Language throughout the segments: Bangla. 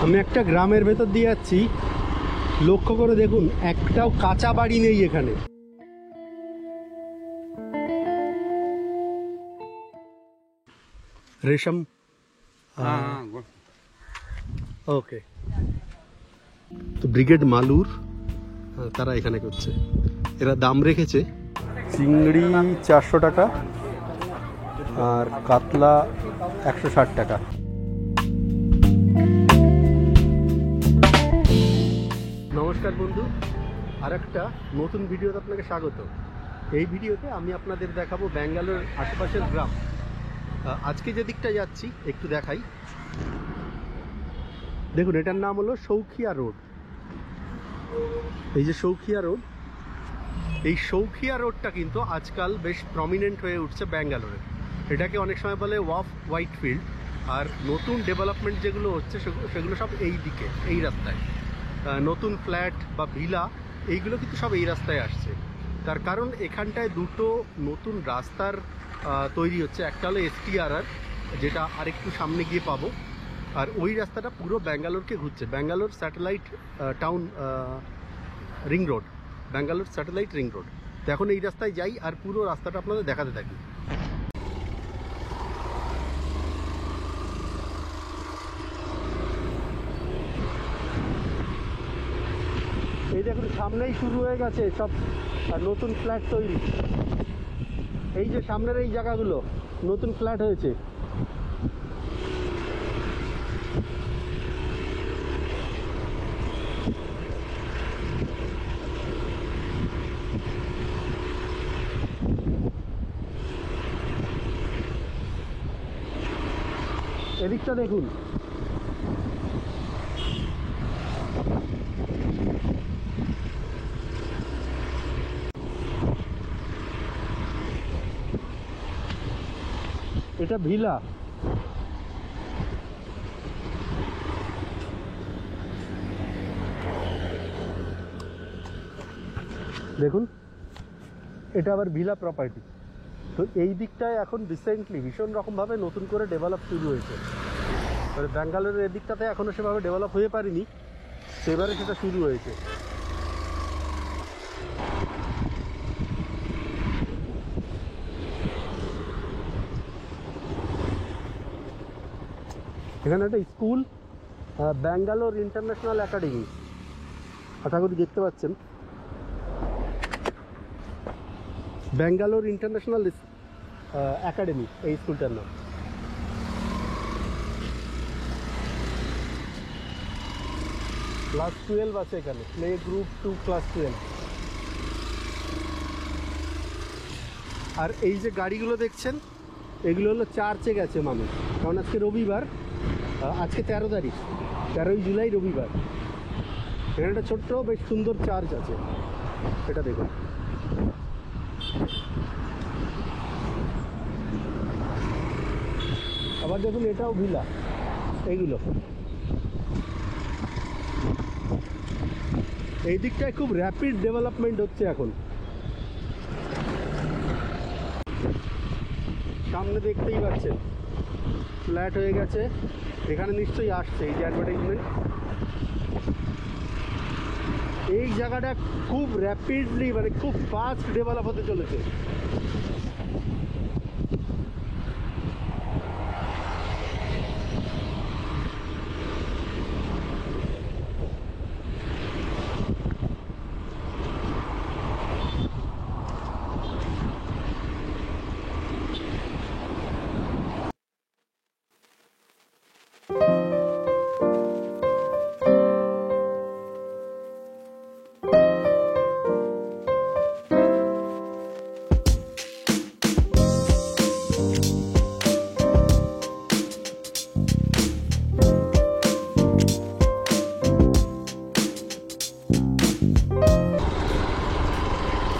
আমি একটা গ্রামের ভেতর দিয়ে যাচ্ছি, লক্ষ্য করে দেখুন একটাও কাঁচা বাড়ি নেই এখানে। রেশম, ওকে। তো ব্রিগেড মালুর তারা এখানে করছে, এরা দাম রেখেছে চিংড়ি 400 টাকা আর কাতলা 160 টাকা। নমস্কার বন্ধু, আর একটা নতুন ভিডিওতে আপনাকে স্বাগত। এই ভিডিওতে আমি আপনাদের দেখাবো ব্যাঙ্গালোর আশেপাশের গ্রাম। আজকে যে দিকটা যাচ্ছি একটু দেখাই। দেখুন, এটার নাম হলো সৌখিয়া রোড। এই যে সৌখিয়া রোড, এই সৌখিয়া রোডটা কিন্তু আজকাল বেশ প্রমিনেন্ট হয়ে উঠছে ব্যাঙ্গালোরে। এটাকে অনেক সময় বলে ওয়াফ হোয়াইট ফিল্ড। আর নতুন ডেভেলপমেন্ট যেগুলো হচ্ছে সেগুলো সব এই দিকে, এই রাস্তায়। নতুন ফ্ল্যাট বা ভিলা এইগুলো কিন্তু সব এই রাস্তায় আসছে। তার কারণ এখানটায় দুটো নতুন রাস্তার তৈরি হচ্ছে। একটা হলো STRR, যেটা আরেকটু সামনে গিয়ে পাবো। আর ওই রাস্তাটা পুরো ব্যাঙ্গালোরকে ঘুরছে, Bangalore satellite town ring road, Bangalore satellite ring road. তো এখন এই রাস্তায় যাই আর পুরো রাস্তাটা আপনাদের দেখাতে থাকি। এই দেখুন সামনেই শুরু হয়ে গেছে সব নতুন ফ্ল্যাট তৈরি। এই যে সামনের এই জায়গাগুলো নতুন ফ্ল্যাট হয়েছে। এদিকটা দেখুন, এটা ভিলা। দেখুন, এটা আবার ভিলা প্রপার্টি। তো এই দিকটায় এখন রিসেন্টলি ভীষণ রকমভাবে নতুন করে ডেভেলপ শুরু হয়েছে। মানে ব্যাঙ্গালোরের এদিকটাতে এখনও সেভাবে ডেভেলপ হয়ে পারেনি, সেবারে সেটা শুরু হয়েছে। এখানে একটা স্কুল, ব্যাঙ্গালোর ইন্টারন্যাশনাল একাডেমি, আশা করি দেখতে পাচ্ছেন। ব্যাঙ্গালোর ইন্টারন্যাশনাল একাডেমি এই স্কুলটার নাম। ক্লাস 12 আছে এখানে, প্লে গ্রুপ 2 ক্লাস 12। আর এই যে গাড়িগুলো দেখছেন এগুলো হলো চার্চে গেছে মানুষ, কারণ আজকে রবিবার, আজকে 13 তারিখ, 13ই জুলাই রবিবার। এখানে একটা ছোট্ট বেশ সুন্দর চার্চ আছে, এটা দেখুন। আবার দেখুন এটাও ভিলা। এইগুলো এই দিকটায় খুব র্যাপিড ডেভেলপমেন্ট হচ্ছে এখন। সামনে দেখতেই পাচ্ছেন ফ্ল্যাট হয়ে গেছে, এখানে নিশ্চয়ই আসছে এই যে অ্যাডভার্টাইজমেন্ট। এই জায়গাটা খুব র্যাপিডলি, মানে খুব ফাস্ট ডেভেলপ হতে চলেছে।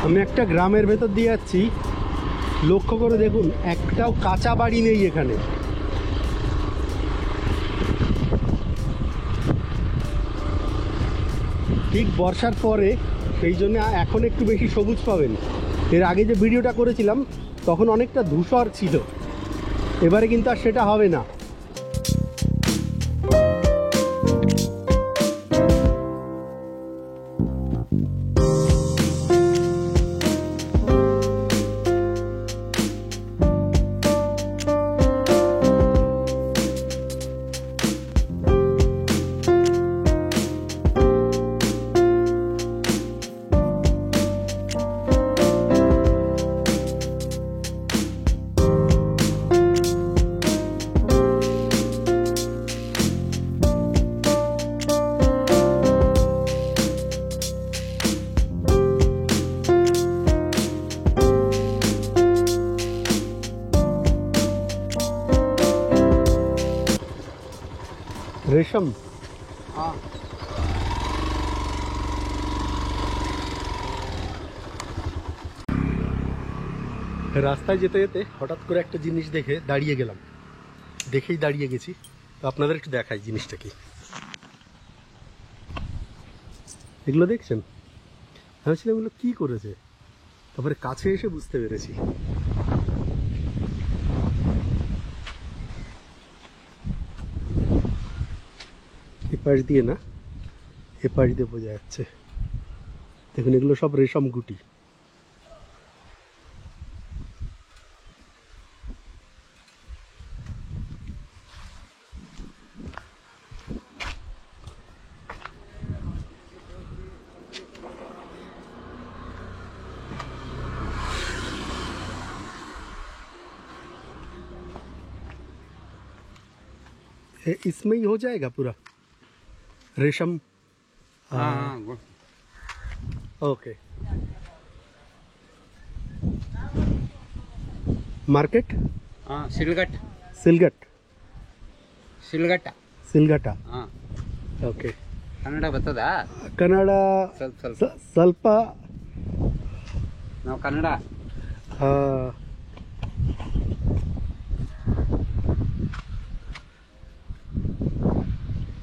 আমি একটা গ্রামের ভেতর দিয়ে যাচ্ছি, লক্ষ্য করে দেখুন একটাও কাঁচা বাড়ি নেই এখানে। ঠিক বর্ষার পরে, সেই জন্য এখন একটু বেশি সবুজ পাবেন। এর আগে যে ভিডিওটা করেছিলাম তখন অনেকটা ধূসর ছিল, এবারে কিন্তু আর সেটা হবে না। रेशम। हाँ রাস্তায় যেতে যেতে হঠাৎ করে একটা জিনিস দেখে দাঁড়িয়ে গেলাম, দেখেই দাঁড়িয়ে গেছি। তো আপনাদের একটু দেখাই জিনিসটা কি। এগুলো দেখছেন? আমি ভাবছিলাম এগুলো কী করেছে, তারপরে কাছে এসে বুঝতে পেরেছি। এপাশ দিয়ে না, এপাশ দিয়ে বোঝা যাচ্ছে। দেখুন এগুলো সব রেশম গুটি। इसमें ही हो जाएगा पूरा रेशम। हाँ ओके। मार्केट हाँ सिलगट सिलगट सिलगट्ಟ सिलगटा। हाँ ओके। ಕನ್ನಡ ಬರ್ತದಾ? ಕನ್ನಡ ಸ್ವಲ್ಪ ಸ್ವಲ್ಪ ಸ್ವಲ್ಪ ನಾವು ಕನ್ನಡ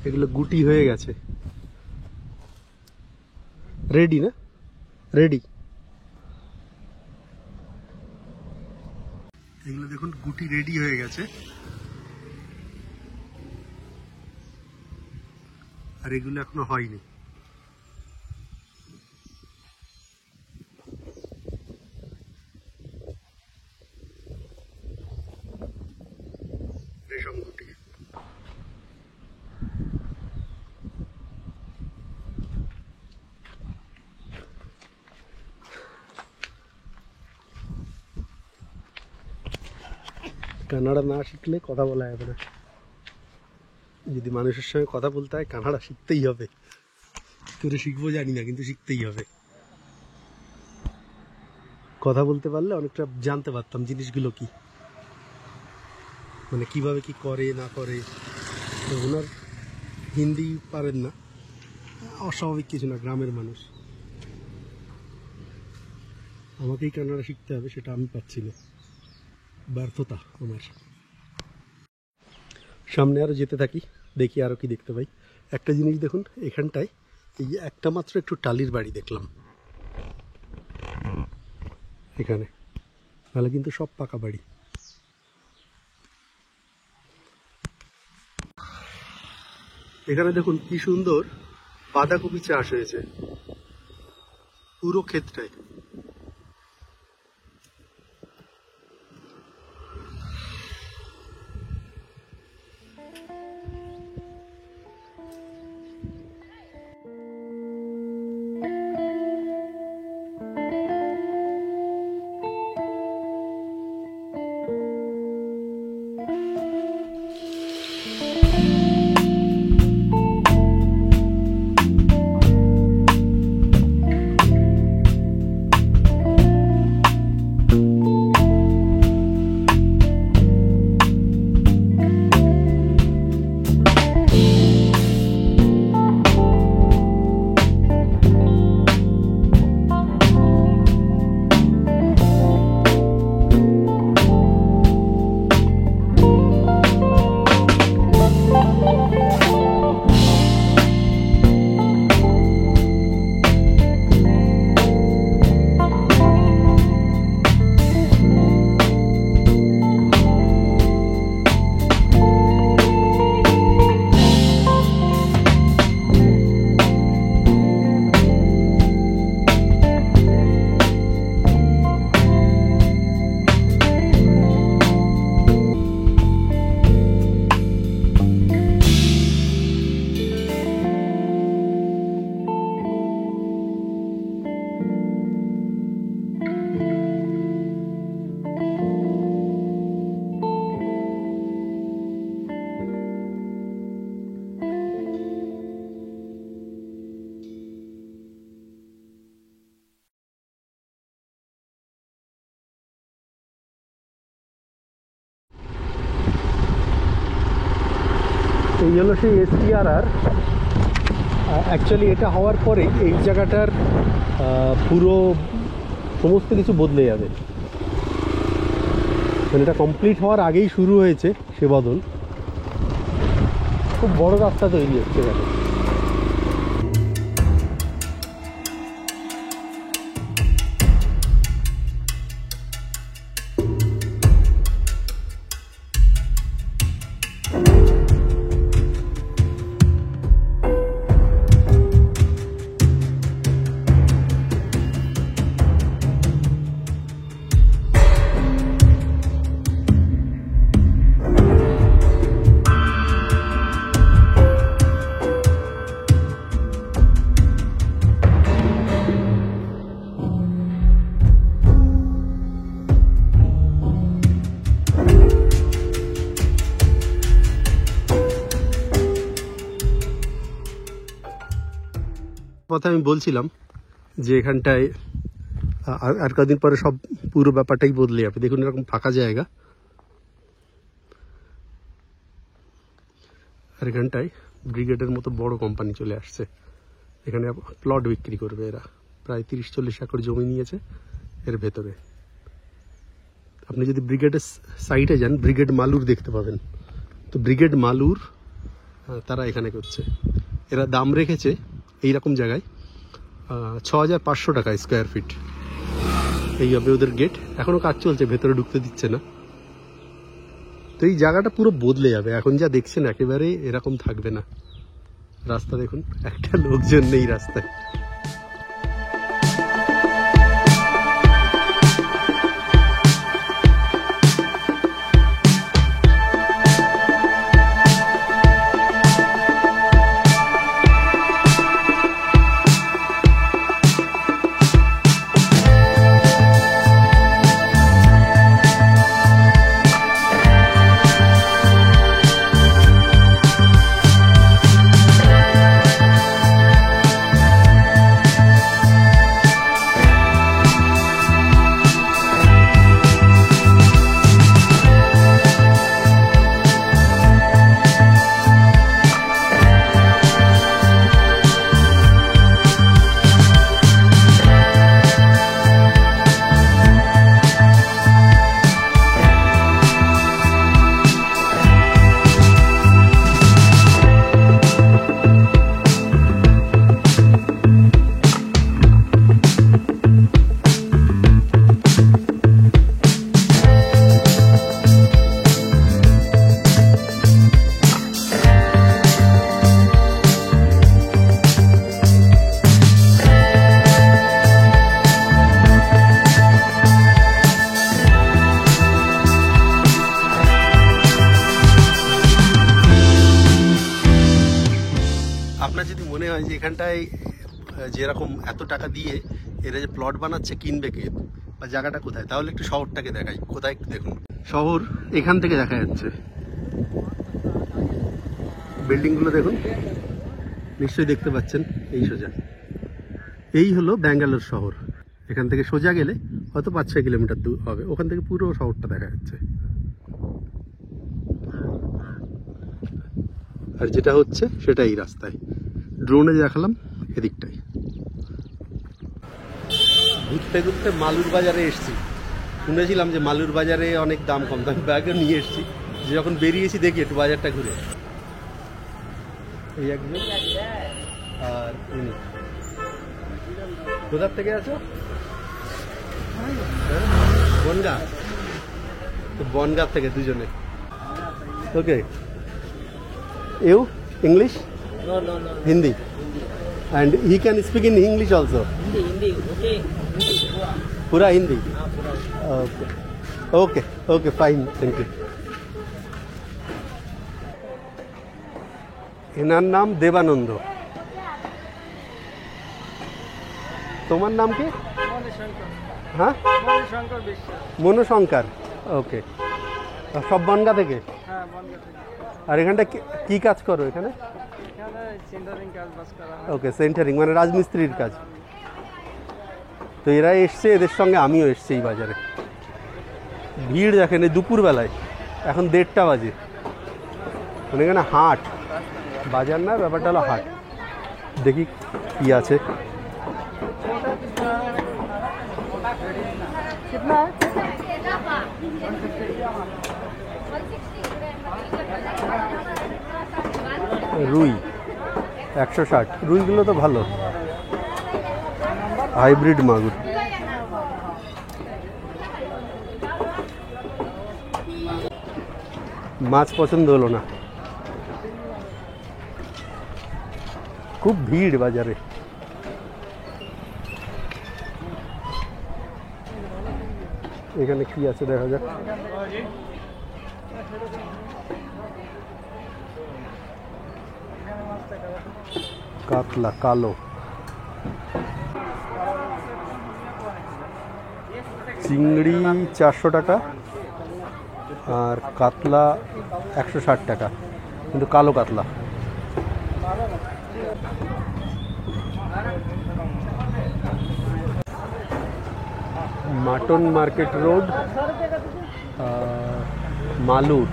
এগুলো গুটি হয়ে গেছে, রেডি না? রেডি। এগুলো দেখুন গুটি রেডি হয়ে গেছে, আর এগুলো এখনো হয়নি। রেশম গুটি। কানাডা না শিখলে কথা বলা যাবে না। যদি মানুষের সঙ্গে কথা বলতে হয় কানাডা শিখতেই হবে। করে শিখবো জানি না, কিন্তু শিখতেই হবে। কথা বলতে পারলে অনেকটা জানতে পারতাম জিনিসগুলো কি, মানে কিভাবে কি করে না করে। তো ওনার হিন্দি পারেন না, অস্বাভাবিক কিছু না, গ্রামের মানুষ। আমাকেই কানাডা শিখতে হবে, সেটা আমি পাচ্ছি না, ব্যর্থতা আমার। সামনে আরও যেতে থাকি, দেখি আরও কি দেখতে পাই। একটা জিনিস দেখুন, এখানটায় এই যে একটা মাত্র একটু টালির বাড়ি দেখলাম এখানে, নাহলে কিন্তু সব পাকা বাড়ি। এখানে দেখুন কি সুন্দর বাঁধাকপি চাষ হয়েছে পুরো ক্ষেতটায়। এই হলো সেই STRR। অ্যাকচুয়ালি এটা হওয়ার পরে এই জায়গাটার পুরো সমস্ত কিছু বদলে যাবে। মানে এটা কমপ্লিট হওয়ার আগেই শুরু হয়েছে সে বদল। খুব বড় রাস্তা তৈরি হচ্ছে এখানে। কথা আমি বলছিলাম যে এখানটায় আর কদিন পরে সব পুরো ব্যাপারটাই বদলে যাবে। দেখুন এরকম ফাঁকা জায়গা, আর এখানটায় ব্রিগেডের মতো বড় কোম্পানি চলে আসছে। এখানে প্লট বিক্রি করবে এরা। প্রায় 30-40 একর জমি নিয়েছে এর ভেতরে। আপনি যদি ব্রিগেডের সাইডে যান, ব্রিগেড মালুর দেখতে পাবেন। তো ব্রিগেড মালুর তারা এখানে করছে। এরা দাম রেখেছে এইরকম জায়গায় 6500 টাকা স্কোয়ার ফিট। এই হবে ওদের গেট। এখনো কাজ চলছে, ভেতরে ঢুকতে দিচ্ছে না। তো এই জায়গাটা পুরো বদলে যাবে। এখন যা দেখছেন একেবারে এরকম থাকবে না। রাস্তা দেখুন, একটা লোকজন নেই রাস্তায়। আপনার যদি মনে হয় যে এখানটায় যেরকম এত টাকা দিয়ে এরা যে প্লট বানাচ্ছে, কিনবে কে বা জায়গাটা কোথায়, তাহলে একটু শহরটাকে দেখাই। কোথায় দেখুন, শহর এখান থেকে দেখা যাচ্ছে। বিল্ডিংগুলো দেখুন, নিশ্চয়ই দেখতে পাচ্ছেন। এই সোজা এই হলো ব্যাঙ্গালোর শহর। এখান থেকে সোজা গেলে হয়তো 5-6 কিলোমিটার দূর হবে। ওখান থেকে পুরো শহরটা দেখা যাচ্ছে। আর যেটা হচ্ছে সেটা এই রাস্তায়, ড্রোনে দেখালাম এদিকটাই। ঘুরতে ঘুরতে মালুর বাজারে এসছি। শুনেছিলাম যে মালুর বাজারে অনেক দাম কম, দাম ব্যাগও নিয়ে এসছি। যে যখন বেরিয়েছি দেখি একটু বাজারটা ঘুরে। এই একজন আর উনি কোথার থেকে আছো? বনগা। তো বনগা থেকে দুজনে। Okay, you English? No. Hindi. And he can speak in English also. Hindi. Okay. Pura Hindi. Pura. Okay. Fine. Thank you. এনার নাম দেবানন্দ। তোমার নাম কি? হ্যাঁ, মনোশঙ্কর। ওকে, সব বনগা থেকে? আর এখানটা কি কাজ করো এখানে? ওকে, সেন্টারিং মানে রাজমিস্ত্রির কাজ। তো এরা এসছে, এদের সঙ্গে আমিও এসছি এই বাজারে। ভিড় দেখেন, দুপুরবেলায়, এখন 1:30 বাজে। মানে এখানে হাট, বাজার না, ব্যাপারটা হলো হাট। দেখি কি আছে। রুই 160, রুইগুলো তো ভালো, হাইব্রিড মাগুর। মাছ পছন্দ হলো না, খুব ভিড় বাজারে। এখানে কি আছে দেখা যাক। কাতলা কালো, চিংড়ি 400 টাকা আর কাতলা 160 টাকা, কিন্তু কালো কাতলা। মাটন মার্কেট রোড, মালুর।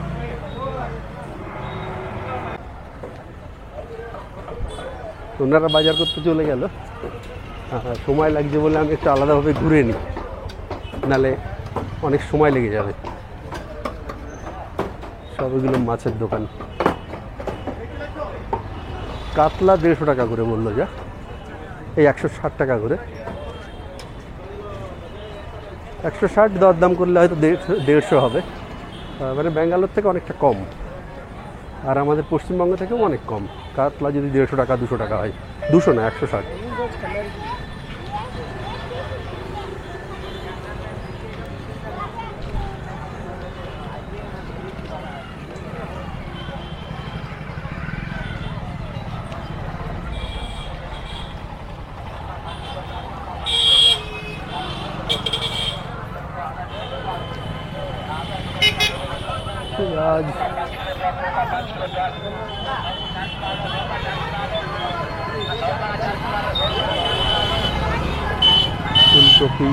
ওনারা বাজার করতে চলে গেল, সময় লাগছে বলে আমি একটু আলাদাভাবে ঘুরে নিই, নালে অনেক সময় লেগে যাবে। সবগুলো মাছের দোকান। কাতলা 150 টাকা করে বললো, যা এই 160 টাকা করে। 160 দরদাম করলে হয়তো 150 হবে, মানে ব্যাঙ্গালোর থেকে অনেকটা কম, আর আমাদের পশ্চিমবঙ্গ থেকেও অনেক কম। কাতলা যদি 150 টাকা 200 টাকা হয়, 200 না 160। आज फूलकपी,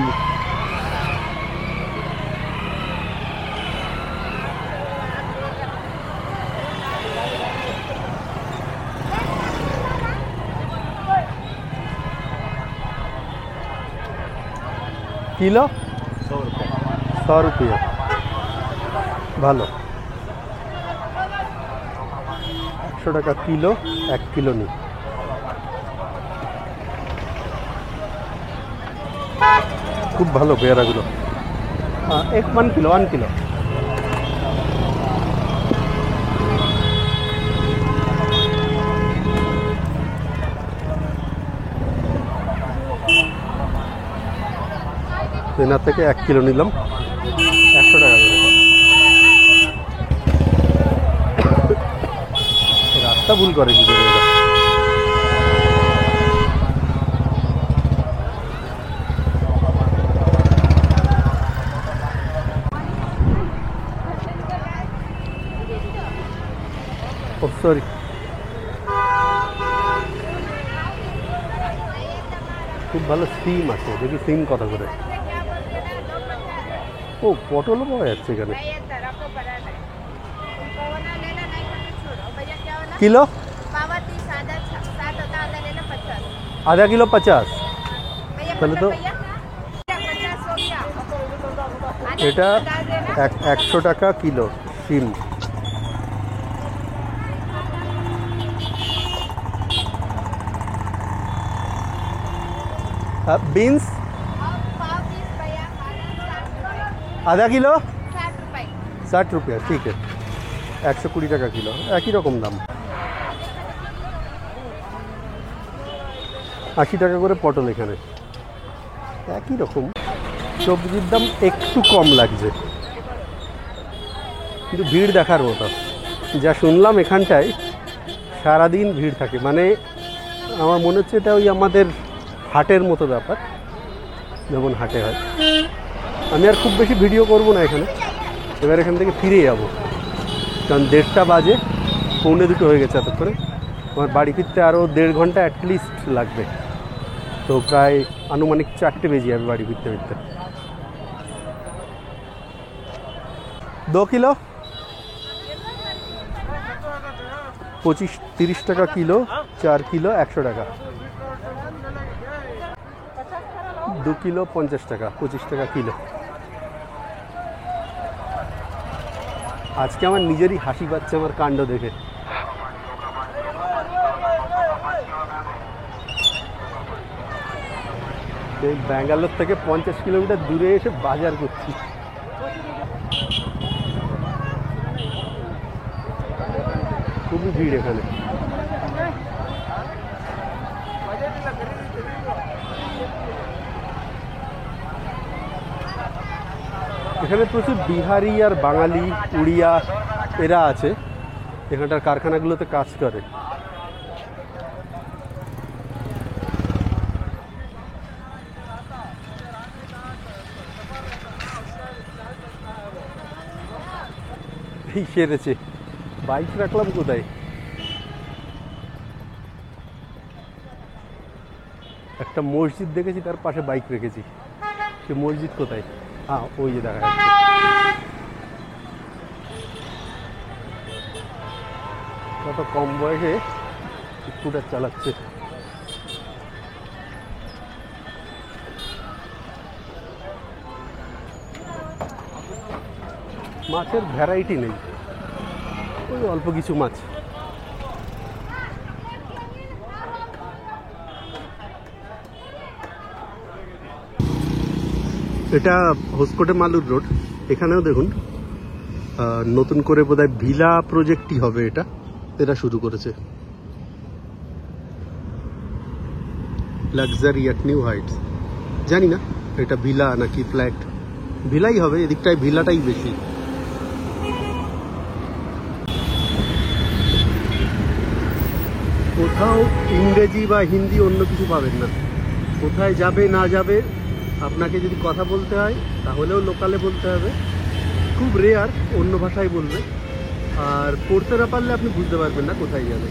किलो 100 रुपये, ভালো। 100 টাকা কিলো, 1 কিলো নি। খুব ভালো পেয়ারাগুলো। 1 কিলো 1 কিলো। এনার থেকে 1 কিলো নিলাম, 100 টাকা করে। রাস্তা ভুল করে কি করে এরা। ও সরি, খুব ভালো সিম আছে, দেখি সিম কত করে। ও পটলও পাওয়া যাচ্ছে এখানে। কিলো आधा किलो 50, তাহলে তো এটা 100 টাকা কিলো সিম। बीन्स आधा किलो 60 रुपया, ठीक है। 120 টাকা কিলো, একই রকম দাম। 80 টাকা করে পটল এখানে, একই রকম। সবজির দাম একটু কম লাগছে, কিন্তু ভিড় দেখার মতো। যা শুনলাম এখানটায় সারাদিন ভিড় থাকে, মানে আমার মনে হচ্ছে এটা ওই আমাদের হাটের মতো ব্যাপার, যেমন হাটে হয়। আমি আর খুব বেশি ভিডিও করব না এখানে, এবার এখান থেকে ফিরে যাব, কারণ 1:30 বাজে, 1:45 হয়ে গেছে এতক্ষণে। আমার বাড়ি ফিরতে আরও 1.5 ঘন্টা অ্যাটলিস্ট লাগবে, তো প্রায় আনুমানিক 4টে বেজে যাবে বাড়ি ফিরতে ফিরতে। 2 কিলো 25-30 টাকা কিলো, 4 কিলো 100 টাকা, 2 কিলো 50 টাকা, 25 টাকা কিলো। আজকে আমার নিজেরই হাসি পাচ্ছে আমার কাণ্ড দেখে। এই ব্যাঙ্গালোর থেকে 50 কিলোমিটার দূরে এসে বাজার করছি। খুবই ভিড় এখানে। এখানে প্রচুর বিহারি আর বাঙালি, উড়িয়া এরা আছে, এখানটার কারখানাগুলোতে কাজ করে। এই সেরেছে, বাইক রাখলাম কোথায়? একটা মসজিদ দেখেছি, তার পাশে বাইক রেখেছি। সে মসজিদ কোথায়? হ্যাঁ, ওই যে দেখা যাচ্ছে। কত কম বয়সে স্কুটার চালাচ্ছে। মাছের ভ্যারাইটি নেই, ওই অল্প কিছু মাছ। এটা হোসকোটে মালুর রোড। এখানেও দেখুন নতুন করে বোধহয় ভিলা প্রজেক্টই হবে, এরা শুরু করেছে। লাক্সারি অ্যাট নিউ হাইটস, জানি না এটা ভিলা নাকি ফ্ল্যাট। ভিলাই হবে, এদিকটায় ভিলাটাই বেশি। কোথাও ইংরেজি বা হিন্দি অন্য কিছু পাবেন না। কোথায় যাবে না যাবে, আপনাকে যদি কথা বলতে হয় তাহলেও লোকালে বলতে হবে, খুব রেয়ার অন্য ভাষায় বলবে। আর পড়তে না পারলে আপনি বুঝতে পারবেন না কোথায় যাবে।